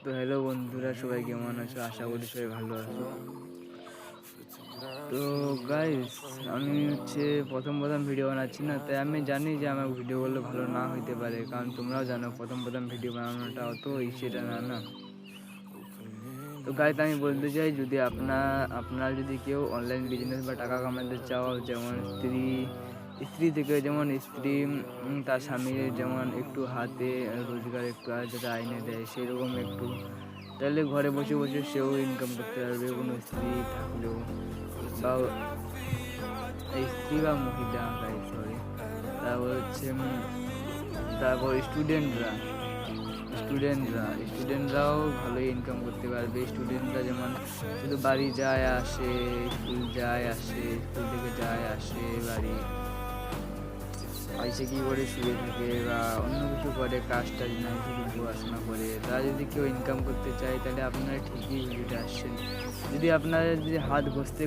তো হ্যালো বন্ধুরা, সবাই কেমন আছো? আশা করি সবাই ভালো আছো। তো গাইস, আমি প্রথম ভিডিও বানাচ্ছি না, তাই আমি জানি যে আমার ভিডিওগুলো ভালো না হইতে পারে, কারণ তোমরাও জানো প্রথম ভিডিও বানানোটা অত সেটা না। তো গাইস, আমি বলতে চাই, যদি আপনারা যদি কেউ অনলাইন বিজনেস বা টাকা কামাতে চাও, যেমন স্ত্রী থেকে, যেমন স্ত্রী তার স্বামীর যেমন একটু হাতে রোজগার একটু যাতে আইনে দেয়, সেরকম একটু, তাহলে ঘরে বসে বসে সেও ইনকাম করতে পারবে, কোনো স্ত্রী থাকলেও, বা স্ত্রী বা মহিলা, সরি। তারপর স্টুডেন্টরাও ভালোই ইনকাম করতে পারবে। স্টুডেন্টরা যেমন শুধু বাড়ি যায় আসে, স্কুল থেকে যায় আসে, বাড়ি এসে কি করে শুয়ে থাকে বা অন্য কিছু করে, কাজ টাজ নাই, শুধু পড়াশোনা করে। তারা যদি কেউ ইনকাম করতে চায়, তাহলে আপনারা ঠিকই ভিডিওটা আসছেন। যদি আপনারা হাত ঘষতে